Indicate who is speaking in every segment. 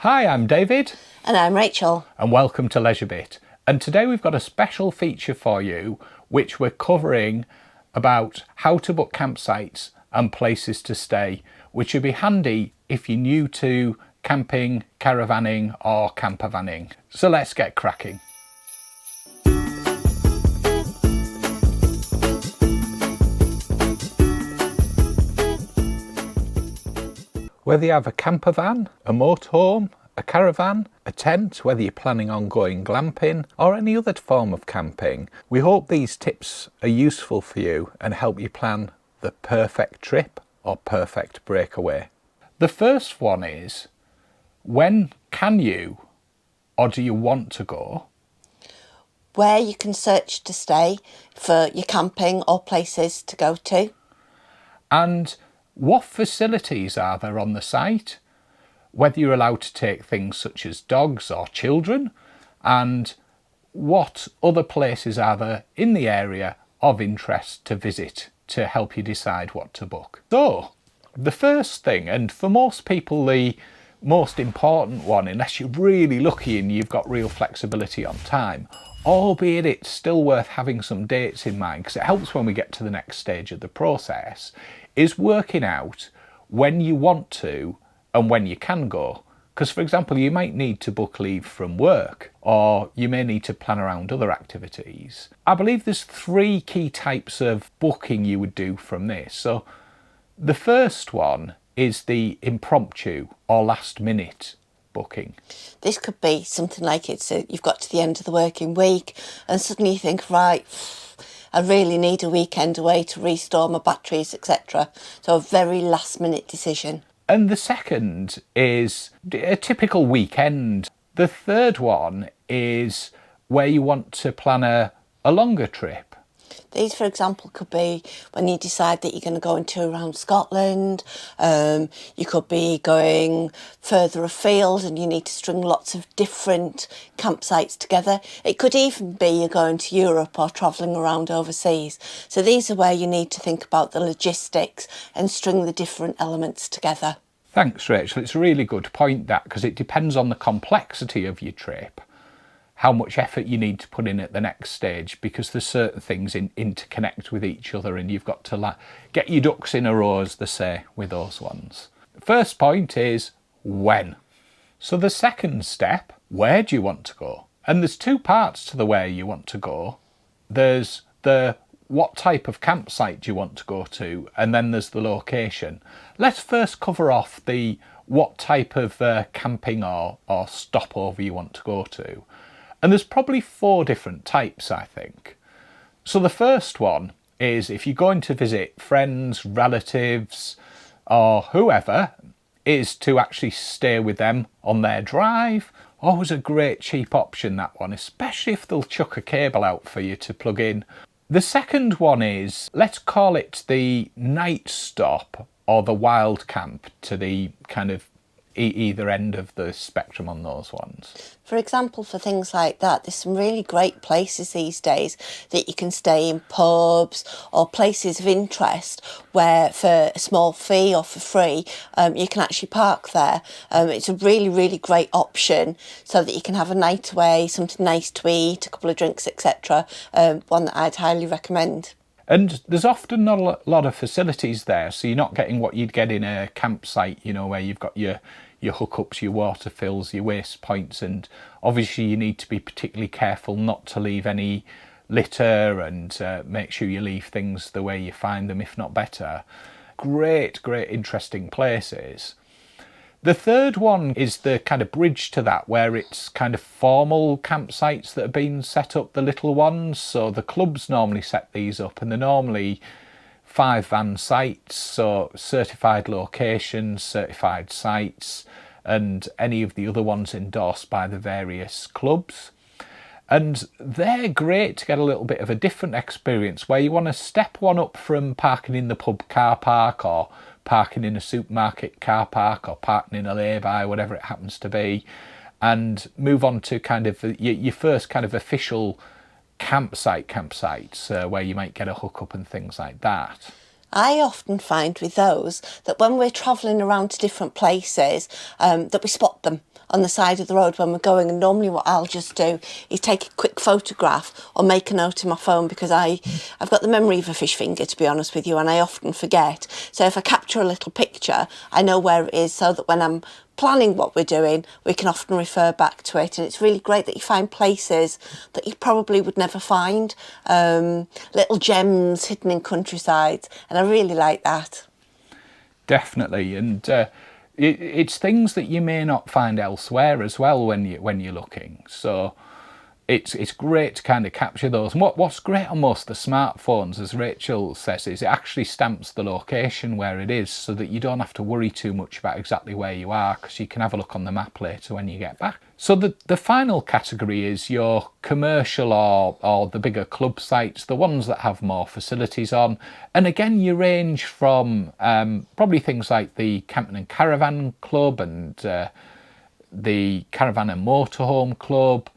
Speaker 1: Hi, I'm David.
Speaker 2: And I'm Rachel.
Speaker 1: And welcome to Leisure Bit. And today we've got a special feature for you, which we're covering about how to book campsites and places to stay, which would be handy if you're new to camping, caravanning or campervanning. So let's get cracking. Whether you have a campervan, a motorhome, a caravan, a tent, whether you're planning on going glamping or any other form of camping, we hope these tips are useful for you and help you plan the perfect trip or perfect breakaway. The first one is, when can you or do you want to go?
Speaker 2: Where you can search to stay for your camping or places to go to.
Speaker 1: And what facilities are there on the site? Whether you're allowed to take things such as dogs or children, and what other places are there in the area of interest to visit to help you decide what to book. So, the first thing, and for most people the most important one, unless you're really lucky and you've got real flexibility on time, albeit it's still worth having some dates in mind because it helps when we get to the next stage of the process, is working out when you want to and when you can go. Because, for example, you might need to book leave from work or you may need to plan around other activities. I believe there's 3 key types of booking you would do from this. So the first one is the impromptu or last minute booking.
Speaker 2: This could be something like you've got to the end of the working week and suddenly you think, right, I really need a weekend away to restore my batteries, etc. So a very last minute decision.
Speaker 1: And the second is a typical weekend. The third one is where you want to plan a longer trip.
Speaker 2: These, for example, could be when you decide that you're going to go into around Scotland. You could be going further afield and you need to string lots of different campsites together. It could even be you're going to Europe or travelling around overseas. So these are where you need to think about the logistics and string the different elements together.
Speaker 1: Thanks, Rachel. It's a really good point, that, because it depends on the complexity of your trip, how much effort you need to put in at the next stage, because there's certain things interconnect with each other and you've got to get your ducks in a row, as they say, with those ones. First point is when. So the second step, where do you want to go? And there's 2 parts to the where you want to go. There's the what type of campsite do you want to go to, and then there's the location. Let's first cover off the what type of camping or stopover you want to go to. And there's probably 4 different types, I think. So the first one is if you're going to visit friends, relatives, or whoever, is to actually stay with them on their drive. Always a great cheap option, that one, especially if they'll chuck a cable out for you to plug in. The second one is, let's call it the night stop or the wild camp, to the kind of either end of the spectrum on those ones.
Speaker 2: For example, for things like that, there's some really great places these days that you can stay in, pubs or places of interest where for a small fee or for free you can actually park there. It's a really, really great option so that you can have a night away, something nice to eat, a couple of drinks, etc. One that I'd highly recommend.
Speaker 1: And there's often not a lot of facilities there, so you're not getting what you'd get in a campsite, you know, where you've got your hookups, your water fills, your waste points, and obviously you need to be particularly careful not to leave any litter and make sure you leave things the way you find them, if not better. Great interesting places. The third one is the kind of bridge to that, where it's kind of formal campsites that have been set up, the little ones. So the clubs normally set these up, and they're normally 5-van sites, so certified locations, certified sites, and any of the other ones endorsed by the various clubs. And they're great to get a little bit of a different experience, where you want to step one up from parking in the pub car park or parking in a supermarket car park or parking in a lay-by, whatever it happens to be, and move on to kind of your first kind of official campsites where you might get a hookup and things like that.
Speaker 2: I often find with those that when we're travelling around to different places, that we spot them on the side of the road when we're going. And normally what I'll just do is take a quick photograph or make a note in my phone, because I've got the memory of a fish finger, to be honest with you, and I often forget. So if I capture a little picture, I know where it is, so that when I'm planning what we're doing, we can often refer back to it. And it's really great that you find places that you probably would never find, little gems hidden in countrysides, and I really like that.
Speaker 1: Definitely, and it's things that you may not find elsewhere as well when you're looking. So it's great to kind of capture those. And what's great on most of the smartphones, as Rachel says, is it actually stamps the location where it is, so that you don't have to worry too much about exactly where you are, because you can have a look on the map later when you get back. So the final category is your commercial or the bigger club sites, the ones that have more facilities on. And again, you range from probably things like the Camping and Caravan Club and the Caravan and Motorhome Club,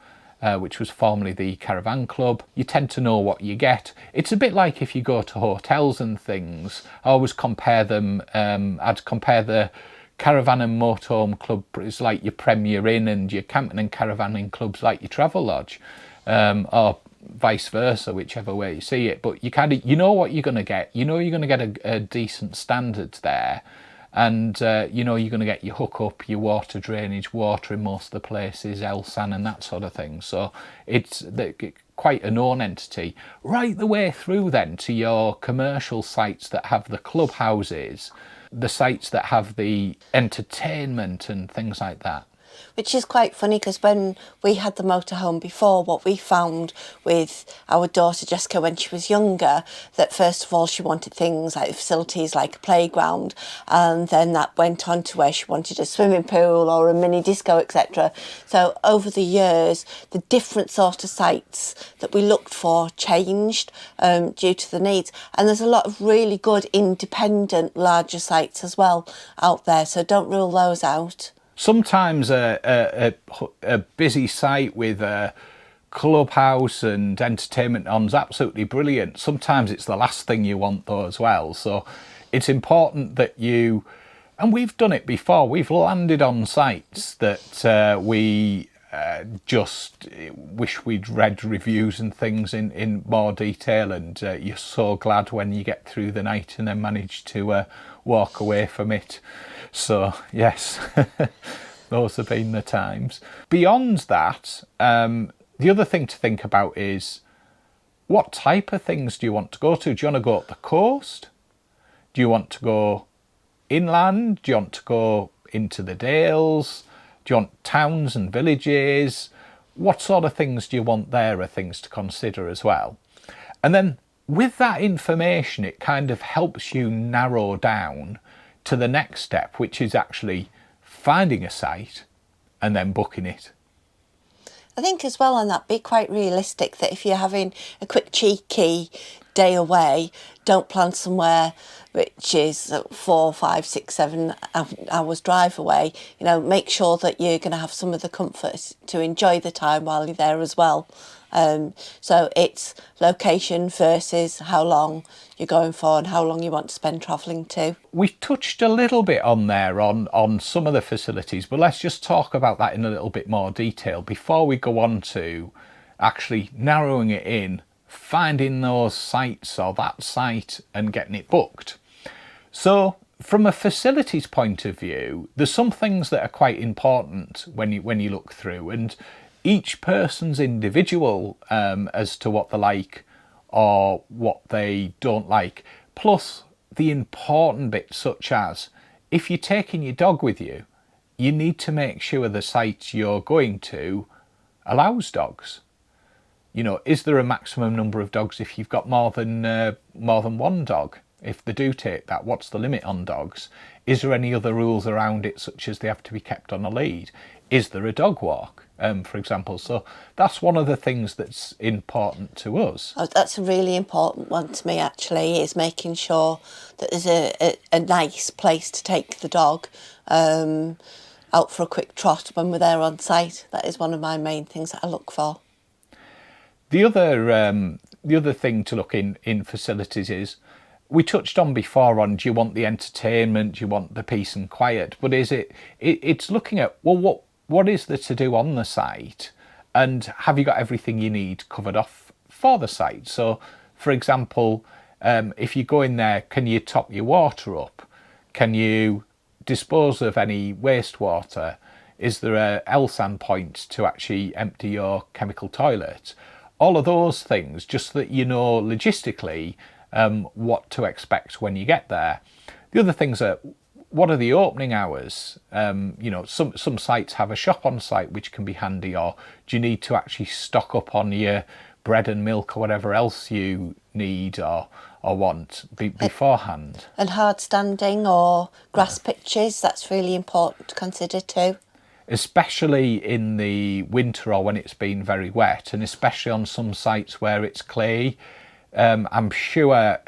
Speaker 1: which was formerly the Caravan Club. You tend to know what you get. It's a bit like if you go to hotels and things. I always compare them. I'd compare the Caravan and Motorhome Club is like your Premier Inn, and your Camping and Caravanning Club's like your Travel Lodge, or vice versa, whichever way you see it. But you know what you're going to get. You know you're going to get a decent standard there. And you know you're going to get your hookup, your water drainage, water in most of the places, LSAN and that sort of thing. So it's quite a known entity. Right the way through then to your commercial sites that have the clubhouses, the sites that have the entertainment and things like that.
Speaker 2: Which is quite funny, because when we had the motorhome before, what we found with our daughter Jessica when she was younger, that first of all she wanted things like facilities like a playground, and then that went on to where she wanted a swimming pool or a mini disco, etc. So over the years, the different sort of sites that we looked for changed due to the needs. And there's a lot of really good independent larger sites as well out there, so don't rule those out.
Speaker 1: Sometimes a busy site with a clubhouse and entertainment on is absolutely brilliant. Sometimes it's the last thing you want though as well. So it's important that you, and we've done it before, we've landed on sites that we just wish we'd read reviews and things in more detail, and you're so glad when you get through the night and then manage to walk away from it. So yes, those have been the times. Beyond that, the other thing to think about is, what type of things do you want to go to? Do you want to go up the coast? Do you want to go inland? Do you want to go into the Dales? Do you want towns and villages? What sort of things do you want there are things to consider as well. And then with that information, it kind of helps you narrow down to the next step, which is actually finding a site and then booking it.
Speaker 2: I think as well on that, be quite realistic that if you're having a quick cheeky day away, don't plan somewhere which is 4, 5, 6, 7 hours drive away. You know, make sure that you're going to have some of the comforts to enjoy the time while you're there as well. So it's location versus how long you're going for and how long you want to spend travelling to.
Speaker 1: We touched a little bit on there on some of the facilities, but let's just talk about that in a little bit more detail before we go on to actually narrowing it in, finding those sites or that site and getting it booked. So from a facilities point of view, there's some things that are quite important when you look through, and each person's individual as to what they like or what they don't like. Plus the important bits, such as if you're taking your dog with you, you need to make sure the site you're going to allows dogs. You know, is there a maximum number of dogs if you've got more than one dog? If they do take that, what's the limit on dogs? Is there any other rules around it, such as they have to be kept on a lead? Is there a dog walk, for example? So that's one of the things that's important to us.
Speaker 2: Oh, that's a really important one to me, actually, is making sure that there's a nice place to take the dog out for a quick trot when we're there on site. That is one of my main things that I look for.
Speaker 1: The other thing to look in facilities is, we touched on before on, do you want the entertainment, do you want the peace and quiet, but is it's looking at, well, what is there to do on the site, and have you got everything you need covered off for the site? So for example, if you go in there, can you top your water up? Can you dispose of any wastewater? Is there a LSAN point to actually empty your chemical toilet? All of those things, just so that you know logistically what to expect when you get there. The other things are, what are the opening hours? You know, some sites have a shop on site which can be handy, or do you need to actually stock up on your bread and milk or whatever else you need or want beforehand?
Speaker 2: And hard standing or grass pitches, that's really important to consider too.
Speaker 1: Especially in the winter or when it's been very wet, and especially on some sites where it's clay. I'm sure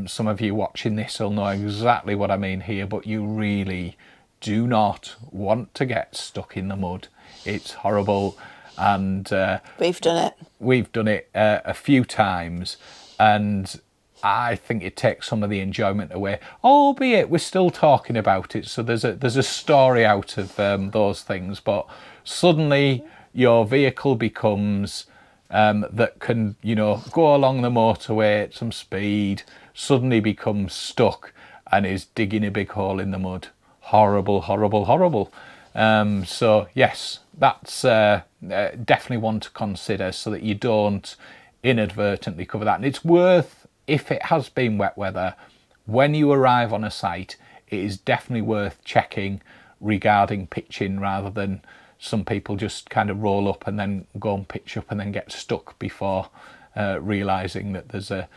Speaker 1: some of you watching this will know exactly what I mean here, but you really do not want to get stuck in the mud. It's horrible, and
Speaker 2: we've done it.
Speaker 1: We've done it a few times, and I think it takes some of the enjoyment away, albeit we're still talking about it, so there's a story out of those things. But suddenly your vehicle becomes that can, you know, go along the motorway at some speed, suddenly becomes stuck and is digging a big hole in the mud. Horrible, horrible, horrible. So yes, that's definitely one to consider, so that you don't inadvertently cover that. And it's worth, if it has been wet weather, when you arrive on a site, it is definitely worth checking regarding pitching, rather than some people just kind of roll up and then go and pitch up and then get stuck before realising that there's a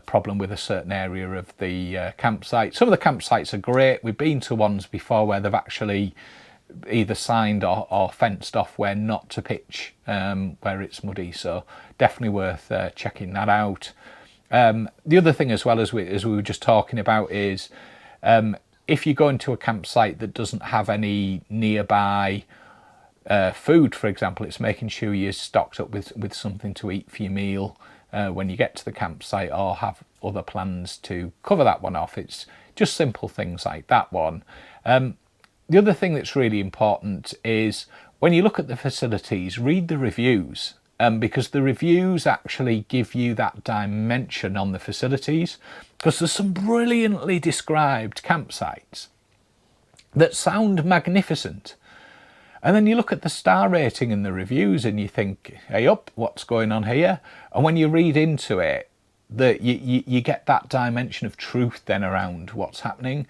Speaker 1: problem with a certain area of the campsite. Some of the campsites are great. We've been to ones before where they've actually either signed or fenced off where not to pitch, where it's muddy, so definitely worth checking that out. The other thing as well, as we were just talking about, is if you go into a campsite that doesn't have any nearby food, for example, it's making sure you're stocked up with something to eat for your meal when you get to the campsite, or have other plans to cover that one off. It's just simple things like that one. The other thing that's really important is, when you look at the facilities, read the reviews. Because the reviews actually give you that dimension on the facilities, because there's some brilliantly described campsites that sound magnificent, and then you look at the star rating and the reviews and you think, hey up, what's going on here? And when you read into it, that you get that dimension of truth then around what's happening.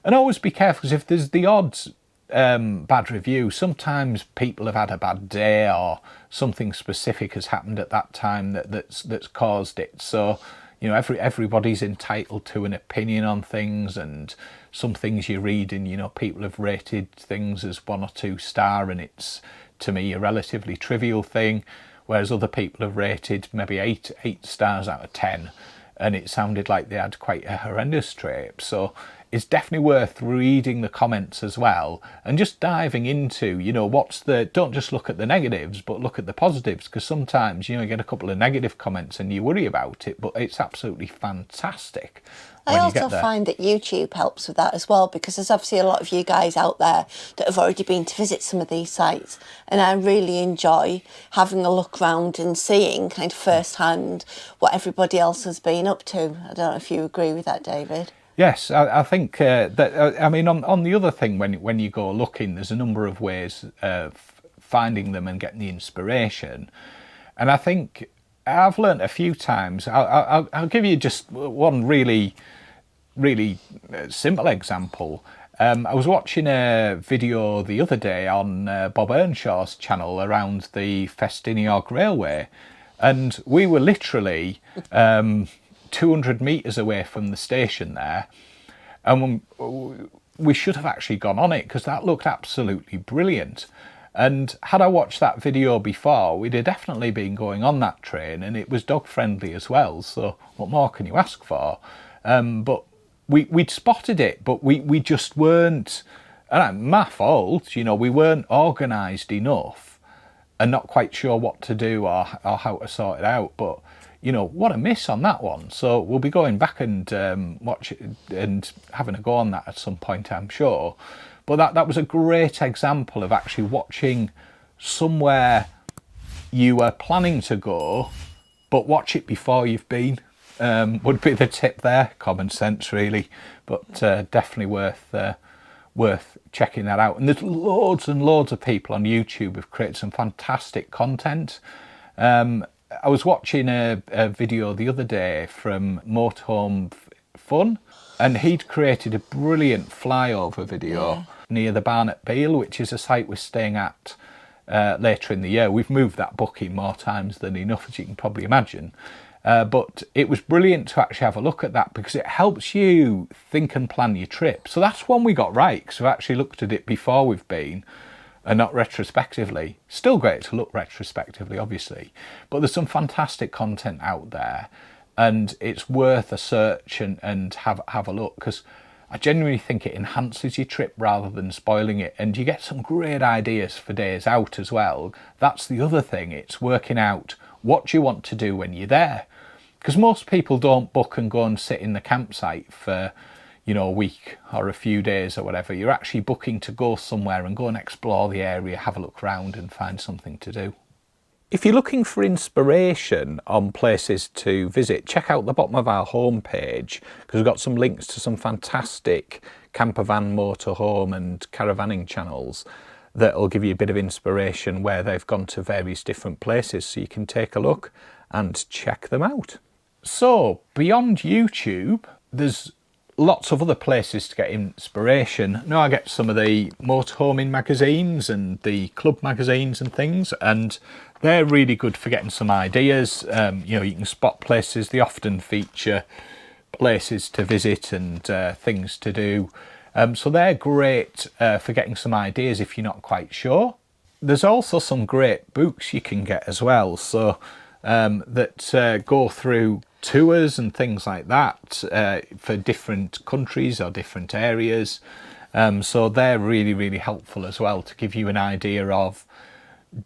Speaker 1: And always be careful, because if there's the odds bad review, sometimes people have had a bad day, or something specific has happened at that time that's caused it. So, you know, everybody's entitled to an opinion on things, and some things you read, and you know, people have rated things as 1 or 2 star, and it's, to me, a relatively trivial thing, whereas other people have rated maybe 8 stars out of 10, and it sounded like they had quite a horrendous trip. So it's definitely worth reading the comments as well, and just diving into, you know, don't just look at the negatives, but look at the positives, because sometimes, you know, you get a couple of negative comments and you worry about it, but it's absolutely fantastic.
Speaker 2: I also find that YouTube helps with that as well, because there's obviously a lot of you guys out there that have already been to visit some of these sites, and I really enjoy having a look around and seeing kind of firsthand what everybody else has been up to. I don't know if you agree with that, David.
Speaker 1: Yes, I think that, I mean, on the other thing, when you go looking, there's a number of ways of finding them and getting the inspiration. And I think I've learnt a few times, I'll give you just one really simple example. I was watching a video the other day on Bob Earnshaw's channel around the Festiniog Railway, and we were literally 200 metres away from the station there, and we should have actually gone on it, because that looked absolutely brilliant. And had I watched that video before, we'd have definitely been going on that train, and it was dog friendly as well, so what more can you ask for? But we'd spotted it, but we just weren't, and my fault, you know, we weren't organised enough and not quite sure what to do or how to sort it out. But you know, what a miss on that one. So we'll be going back and watch it and having a go on that at some point, I'm sure. But that was a great example of actually watching somewhere you were planning to go, but watch it before you've been. Would be the tip there. Common sense, really, but definitely worth checking that out. And there's loads and loads of people on YouTube who've created some fantastic content. I was watching a video the other day from Motorhome Fun, and he'd created a brilliant flyover video near the barn at Beale, which is a site we're staying at later in the year. We've moved that booking more times than enough, as you can probably imagine. But it was brilliant to actually have a look at that, because it helps you think and plan your trip. So that's one we got right, because we've actually looked at it before we've been, and not retrospectively. Still great to look retrospectively, obviously, but there's some fantastic content out there, and it's worth a search and have a look, because I genuinely think it enhances your trip rather than spoiling it, and you get some great ideas for days out as well. That's the other thing, it's working out what you want to do when you're there, because most people don't book and go and sit in the campsite for, you know, a week or a few days or whatever. You're actually booking to go somewhere and go and explore the area, have a look around and find something to do. If you're looking for inspiration on places to visit, check out the bottom of our homepage, because we've got some links to some fantastic Campervan, Motorhome and Caravanning channels that'll give you a bit of inspiration where they've gone to various different places, so you can take a look and check them out. So beyond YouTube, there's lots of other places to get inspiration. Now I get some of the motorhoming magazines and the club magazines and things, and they're really good for getting some ideas. You know, you can spot places. They often feature places to visit and things to do. So they're great for getting some ideas if you're not quite sure. There's also some great books you can get as well, so that go through tours and things like that for different countries or different areas. So they're really, really helpful as well to give you an idea of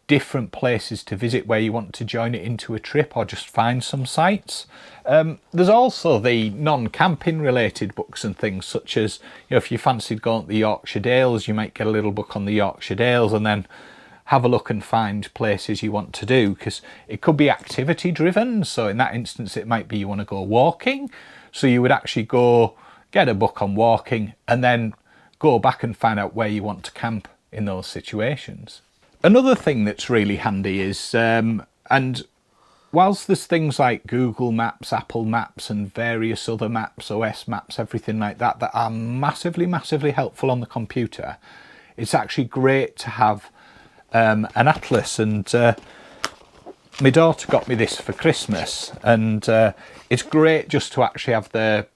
Speaker 1: different places to visit where you want to join it into a trip or just find some sites. There's also the non-camping related books and things, such as, you know, if you fancied going to the Yorkshire Dales, you might get a little book on the Yorkshire Dales and then have a look and find places you want to do, because it could be activity driven. So in that instance, it might be you want to go walking, so you would actually go get a book on walking and then go back and find out where you want to camp in those situations. Another thing that's really handy is, and whilst there's things like Google Maps, Apple Maps and various other maps, OS maps, everything like that, that are massively, massively helpful on the computer, it's actually great to have an atlas. And my daughter got me this for Christmas, and it's great just to actually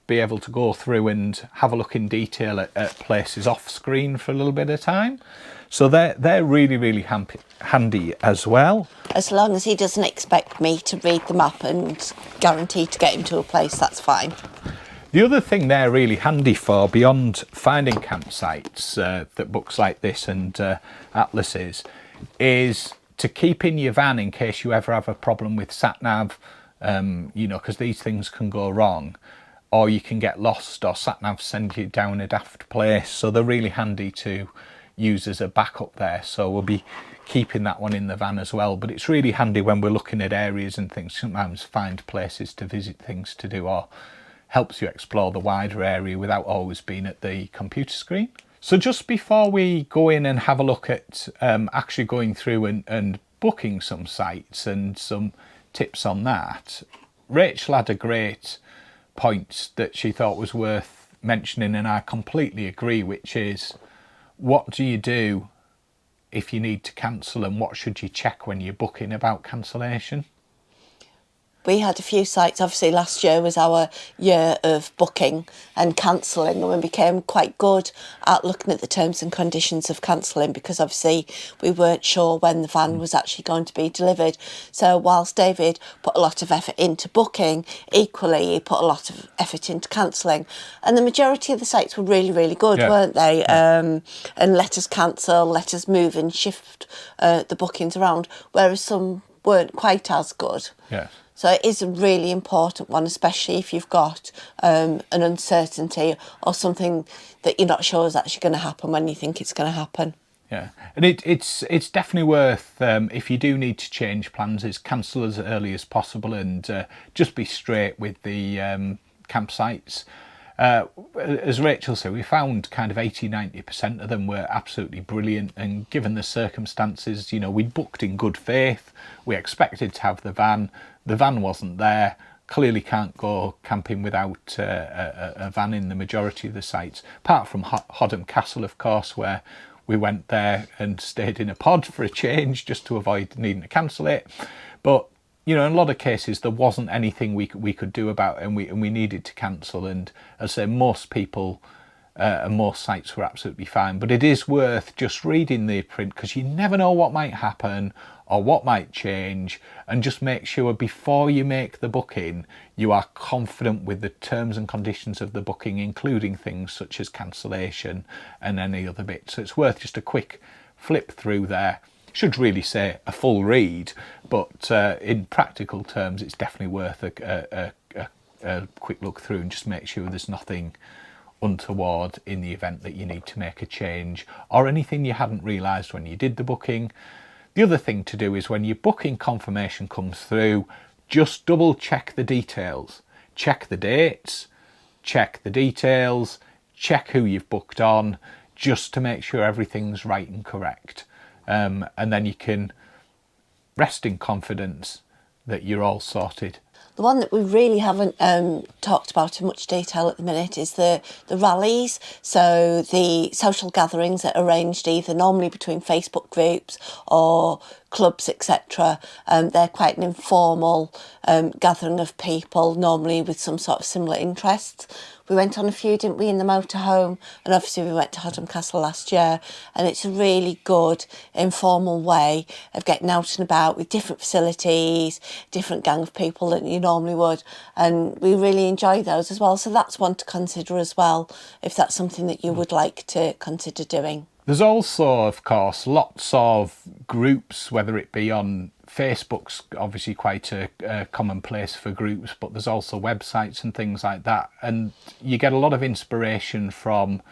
Speaker 1: be able to go through and have a look in detail at places off screen for a little bit of time. So they're really, really handy as well.
Speaker 2: As long as he doesn't expect me to read the map and guarantee to get him to a place, that's fine.
Speaker 1: The other thing they're really handy for, beyond finding campsites that books like this and atlases, is to keep in your van in case you ever have a problem with sat-nav, you know, because these things can go wrong, or you can get lost, or sat-nav send you down a daft place. So they're really handy to use as a backup there. So we'll be keeping that one in the van as well. But it's really handy when we're looking at areas and things, sometimes find places to visit, things to do, or helps you explore the wider area without always being at the computer screen. So just before we go in and have a look at actually going through and booking some sites and some tips on that, Rachel had a great point that she thought was worth mentioning, and I completely agree, which is, what do you do if you need to cancel, and what should you check when you're booking about cancellation?
Speaker 2: We had a few sites. Obviously last year was our year of booking and cancelling, and we became quite good at looking at the terms and conditions of cancelling, because obviously we weren't sure when the van was actually going to be delivered. So whilst David put a lot of effort into booking, equally he put a lot of effort into cancelling, and the majority of the sites were really, really good, weren't they? And let us cancel, let us move and shift the bookings around, whereas some weren't quite as good.
Speaker 1: Yes.
Speaker 2: So it is a really important one, especially if you've got an uncertainty or something that you're not sure is actually going to happen when you think it's going to happen.
Speaker 1: Yeah, and it's definitely worth, if you do need to change plans, is cancel as early as possible and just be straight with the campsites. As Rachel said, we found kind of 80-90% of them were absolutely brilliant, and given the circumstances, you know, we'd booked in good faith, we expected to have the van wasn't there. Clearly can't go camping without a van in the majority of the sites, apart from Hodham Castle, of course, where we went there and stayed in a pod for a change just to avoid needing to cancel it. But you know, in a lot of cases there wasn't anything we could do about it, and we needed to cancel. And as I say, most people and most sites were absolutely fine. But it is worth just reading the print, because you never know what might happen or what might change, and just make sure before you make the booking you are confident with the terms and conditions of the booking, including things such as cancellation and any other bit. So it's worth just a quick flip through there. Should really say a full read, but in practical terms it's definitely worth a quick look through and just make sure there's nothing untoward in the event that you need to make a change or anything you hadn't realised when you did the booking. The other thing to do is when your booking confirmation comes through, just double check the details. Check the dates, check the details, check who you've booked on, just to make sure everything's right and correct. And then you can rest in confidence that you're all sorted.
Speaker 2: The one that we really haven't talked about in much detail at the minute is the rallies. So the social gatherings that are arranged either normally between Facebook groups or clubs, etc. They're quite an informal gathering of people, normally with some sort of similar interests. We went on a few, didn't we, in the motorhome, and obviously we went to Hodham Castle last year, and it's a really good informal way of getting out and about with different facilities, different gang of people that you normally would, and we really enjoy those as well. So that's one to consider as well, if that's something that you would like to consider doing.
Speaker 1: There's also, of course, lots of groups, whether it be on Facebook's obviously quite a common place for groups, but there's also websites and things like that. And you get a lot of inspiration from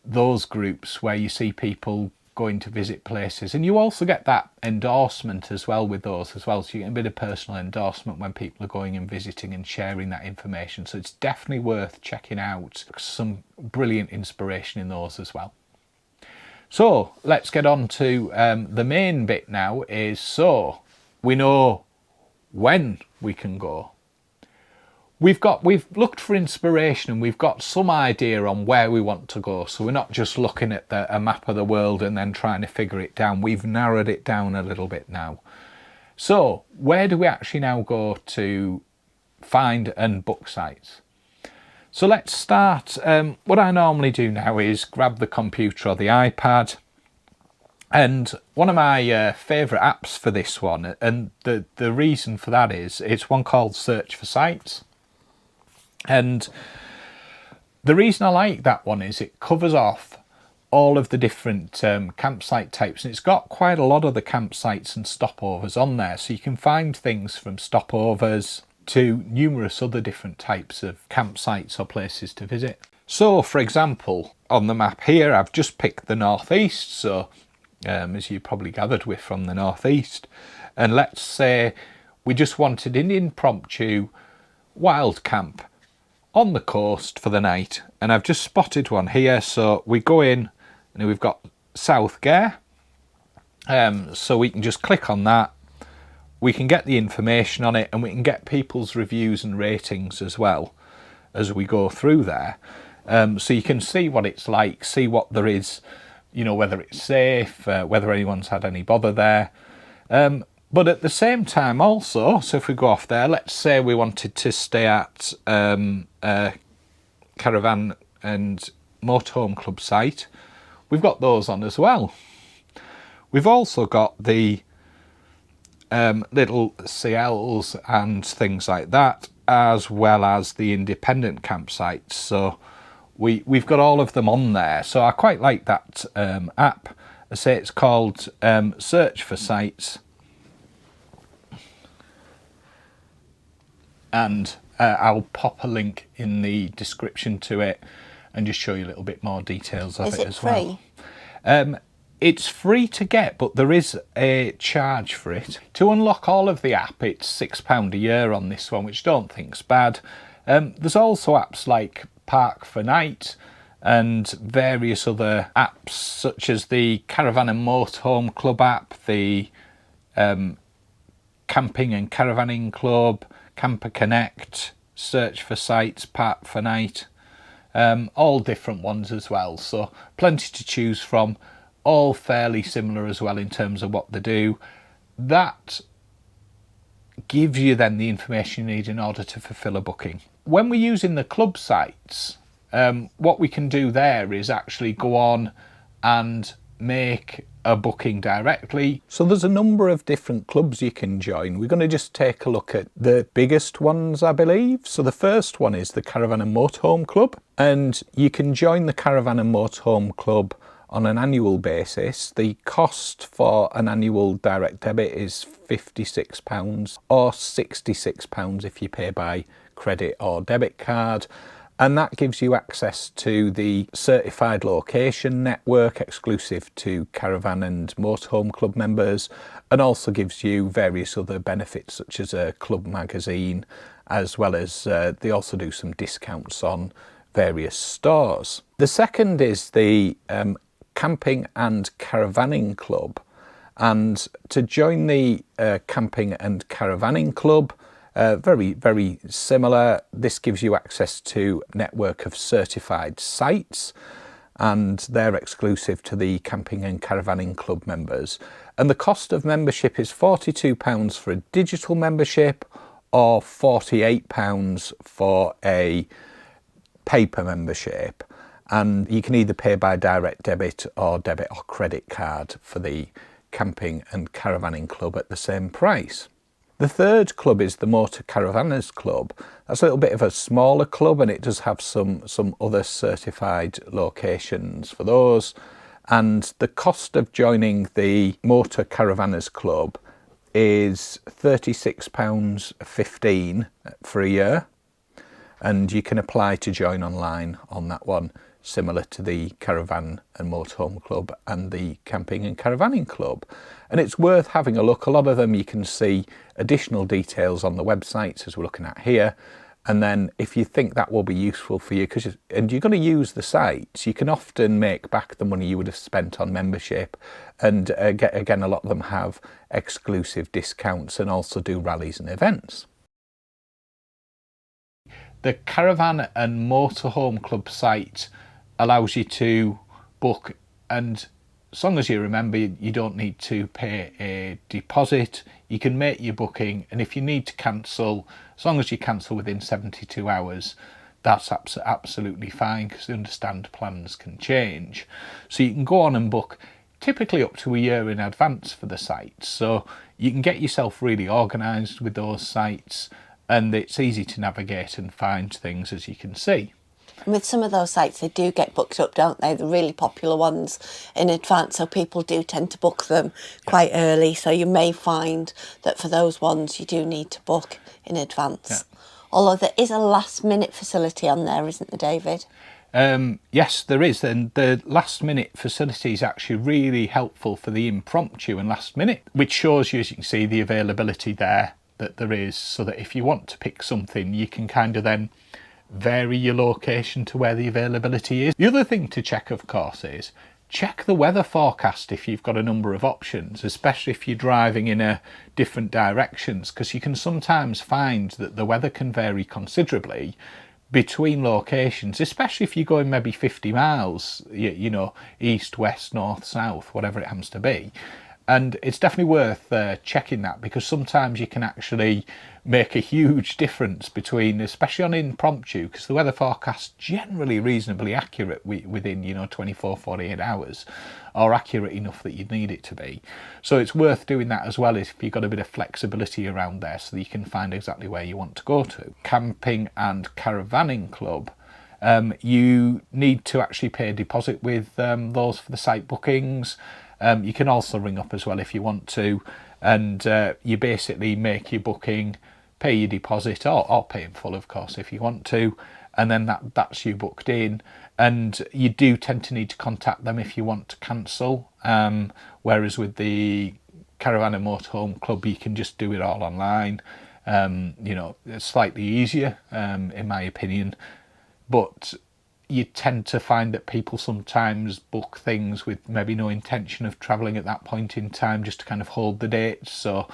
Speaker 1: those groups where you see people going to visit places. And you also get that endorsement as well with those as well. So you get a bit of personal endorsement when people are going and visiting and sharing that information. So it's definitely worth checking out. Some brilliant inspiration in those as well. So let's get on to the main bit now. Is so we know when we can go. We've looked for inspiration and we've got some idea on where we want to go. So we're not just looking at a map of the world and then trying to figure it down. We've narrowed it down a little bit now. So where do we actually now go to find and book sites? So let's start. What I normally do now is grab the computer or the iPad, and one of my favourite apps for this one, and the reason for that is it's one called Search for Sites. And the reason I like that one is it covers off all of the different campsite types, and it's got quite a lot of the campsites and stopovers on there, so you can find things from stopovers to numerous other different types of campsites or places to visit. So for example, on the map here I've just picked the northeast, so as you probably gathered we're from the northeast, and let's say we just wanted an impromptu wild camp on the coast for the night, and I've just spotted one here. So we go in and we've got South Gare, so we can just click on that. We can get the information on it, and we can get people's reviews and ratings as well as we go through there. So you can see what it's like, see what there is, you know, whether it's safe, whether anyone's had any bother there. But at the same time also, so if we go off there, let's say we wanted to stay at Caravan and Motorhome Club site, we've got those on as well. We've also got the little CLs and things like that, as well as the independent campsites. So we've got all of them on there. So I quite like that app. I say it's called Search for Sites. and I'll pop a link in the description to it and just show you a little bit more details of it as well. It's free to get, but there is a charge for it. To unlock all of the app, it's £6 a year on this one, which I don't think's bad. There's also apps like Park for Night and various other apps such as the Caravan and Motorhome Club app, the Camping and Caravanning Club, Camper Connect, Search for Sites, Park for Night, all different ones as well. So plenty to choose from, all fairly similar as well in terms of what they do. That gives you then the information you need in order to fulfill a booking. When we're using the club sites, what we can do there is actually go on and make a booking directly. So there's a number of different clubs you can join. We're going to just take a look at the biggest ones, I believe. So the first one is the Caravan and Motorhome Club, and you can join the Caravan and Motorhome Club on an annual basis. The cost for an annual direct debit is £56 or £66 if you pay by credit or debit card. And that gives you access to the certified location network exclusive to Caravan and Motorhome Club members, and also gives you various other benefits such as a club magazine, as well as they also do some discounts on various stores. The second is the Camping and Caravanning Club, and to join the Camping and Caravanning Club, very similar. This gives you access to a network of certified sites, and they're exclusive to the Camping and Caravanning Club members. And the cost of membership is £42 for a digital membership or £48 for a paper membership. And you can either pay by direct debit or debit or credit card for the Camping and Caravanning Club at the same price. The third club is the Motor Caravanners Club. That's a little bit of a smaller club, and it does have some other certified locations for those. And the cost of joining the Motor Caravanners Club is £36.15 for a year. And you can apply to join online on that one, similar to the Caravan and Motorhome Club and the Camping and Caravanning Club. And it's worth having a look. A lot of them you can see additional details on the websites as we're looking at here. And then if you think that will be useful for you, and you're going to use the sites, you can often make back the money you would have spent on membership. And again, a lot of them have exclusive discounts and also do rallies and events. The Caravan and Motorhome Club site allows you to book, and as long as you remember you don't need to pay a deposit, you can make your booking, and if you need to cancel, as long as you cancel within 72 hours, that's absolutely fine, because they understand plans can change. So you can go on and book typically up to a year in advance for the sites, so you can get yourself really organised with those sites, and it's easy to navigate and find things, as you can see.
Speaker 2: And with some of those sites, they do get booked up, don't they? The really popular ones in advance, so people do tend to book them quite early. So you may find that for those ones, you do need to book in advance. Yeah. Although there is a last-minute facility on there, isn't there, David?
Speaker 1: Yes, there is, and the last-minute facility is actually really helpful for the impromptu and last-minute, which shows you, as you can see, the availability there that there is, so that if you want to pick something, you can kind of then vary your location to where the availability is. The other thing to check, of course, is check the weather forecast if you've got a number of options, especially if you're driving in different directions, because you can sometimes find that the weather can vary considerably between locations, especially if you're going maybe 50 miles, you know, east, west, north, south, whatever it happens to be. And it's definitely worth checking that, because sometimes you can actually make a huge difference between, especially on impromptu, because the weather forecast's generally reasonably accurate within, 24, 48 hours, or accurate enough that you'd need it to be. So it's worth doing that as well if you've got a bit of flexibility around there, so that you can find exactly where you want to go to. Camping and Caravanning Club. You need to actually pay a deposit with those for the site bookings. You can also ring up as well if you want to, and you basically make your booking, pay your deposit, or pay in full, of course, if you want to, and then that's you booked in. And you do tend to need to contact them if you want to cancel, whereas with the Caravan and Motorhome Club, you can just do it all online. You know, it's slightly easier, in my opinion, but you tend to find that people sometimes book things with maybe no intention of travelling at that point in time, just to kind of hold the dates. So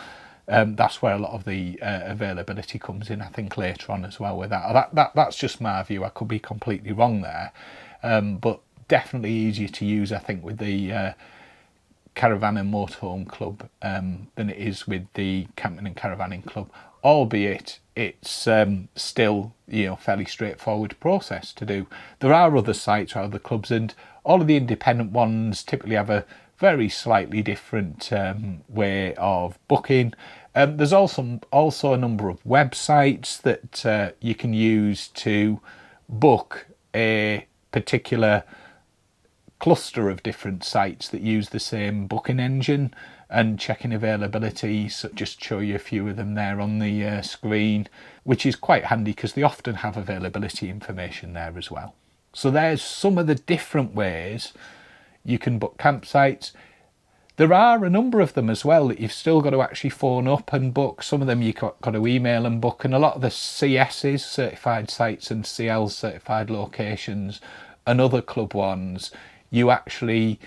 Speaker 1: that's where a lot of the availability comes in, I think, later on as well with that's just my view. I could be completely wrong there, but definitely easier to use, I think, with the Caravan and Motorhome Club than it is with the Camping and Caravanning Club, albeit it's still, you know, fairly straightforward process to do. There are other sites or other clubs, and all of the independent ones typically have a very slightly different way of booking. There's also a number of websites that you can use to book a particular cluster of different sites that use the same booking engine and checking availability. So just show you a few of them there on the screen, which is quite handy because they often have availability information there as well. So there's some of the different ways you can book campsites. There are a number of them as well that you've still got to actually phone up and book. Some of them you've got to email and book, and a lot of the CSs, certified sites, and CLs, certified locations, and other club ones, you actually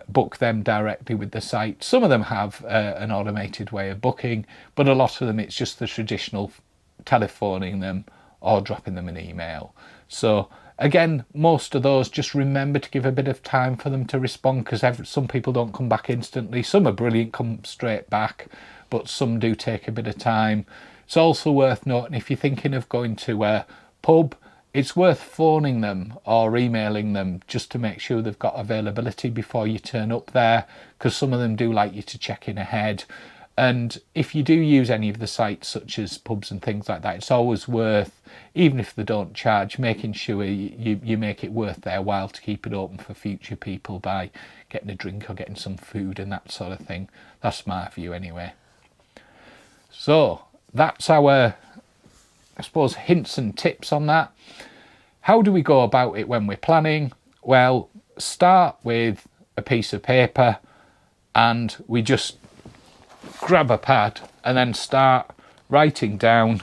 Speaker 1: book them directly with the site. Some of them have an automated way of booking, but a lot of them it's just the traditional telephoning them or dropping them an email. So again, most of those, just remember to give a bit of time for them to respond, because some people don't come back instantly. Some are brilliant, come straight back, but some do take a bit of time. It's also worth noting, if you're thinking of going to a pub, it's worth phoning them or emailing them just to make sure they've got availability before you turn up there, because some of them do like you to check in ahead. And if you do use any of the sites such as pubs and things like that, it's always worth, even if they don't charge, making sure you make it worth their while to keep it open for future people by getting a drink or getting some food and that sort of thing. That's my view anyway. So that's our, I suppose, hints and tips on that. How do we go about it when we're planning? Well, start with a piece of paper and we just grab a pad and then start writing down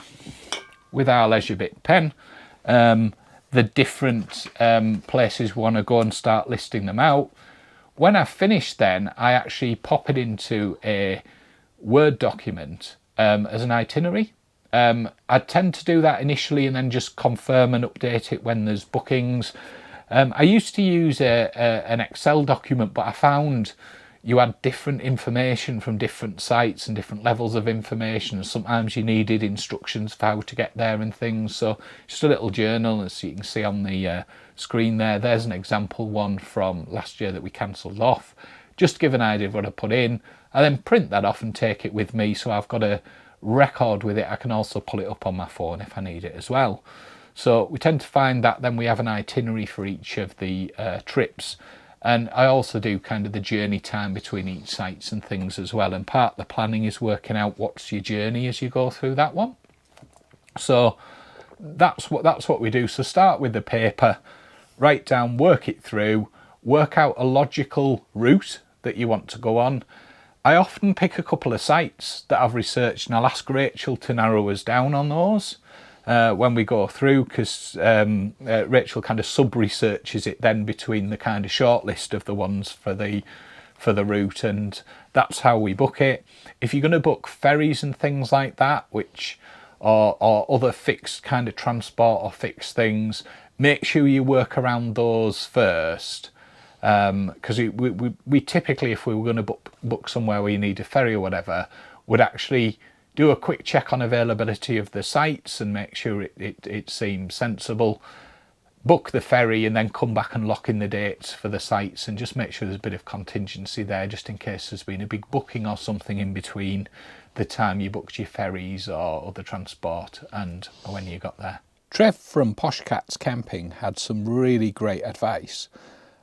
Speaker 1: with our leisure bit pen the different places we want to go and start listing them out. When I've finished, then I actually pop it into a Word document as an itinerary. I tend to do that initially and then just confirm and update it when there's bookings. I used to use an Excel document, but I found you had different information from different sites and different levels of information. Sometimes you needed instructions for how to get there and things. So just a little journal, as you can see on the screen there. There's an example one from last year that we cancelled off. Just to give an idea of what I put in. I then print that off and take it with me, so I've got a record with it. I can also pull it up on my phone if I need it as well. So we tend to find that then we have an itinerary for each of the trips. And I also do kind of the journey time between each sites and things as well. And part of the planning is working out what's your journey as you go through that one. So that's what we do. So start with the paper, write down, work it through, work out a logical route that you want to go on. I often pick a couple of sites that I've researched and I'll ask Rachel to narrow us down on those when we go through, because Rachel kind of sub-researches it then between the kind of short list of the ones for the route, and that's how we book it. If you're going to book ferries and things like that, which or other fixed kind of transport or fixed things, make sure you work around those first. Because we typically, if we were going to book somewhere where you need a ferry or whatever, would actually do a quick check on availability of the sites and make sure it seems sensible, book the ferry and then come back and lock in the dates for the sites, and just make sure there's a bit of contingency there just in case there's been a big booking or something in between the time you booked your ferries or other transport and when you got there. Trev from Posh Cats Camping had some really great advice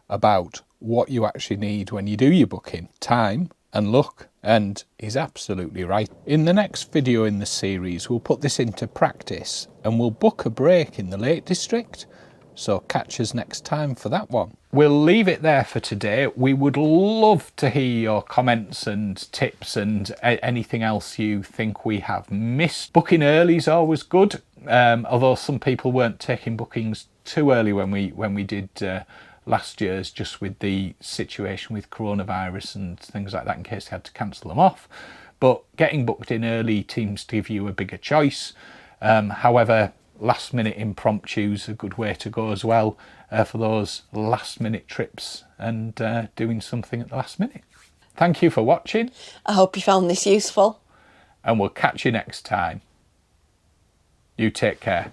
Speaker 1: about what you actually need when you do your booking: time and luck And he's absolutely right. In the next video in the series, we'll put this into practice and we'll book a break in the Lake District. So catch us next time for that one. We'll leave it there for today. We would love to hear your comments and tips and anything else you think we have missed. Booking early is always good, although some people weren't taking bookings too early when we did last year's, just with the situation with coronavirus and things like that, in case they had to cancel them off. But getting booked in early seems to give you a bigger choice. However, last minute impromptus a good way to go as well, for those last minute trips and doing something at the last minute. Thank you for watching.
Speaker 2: I hope you found this useful.
Speaker 1: And we'll catch you next time. You take care.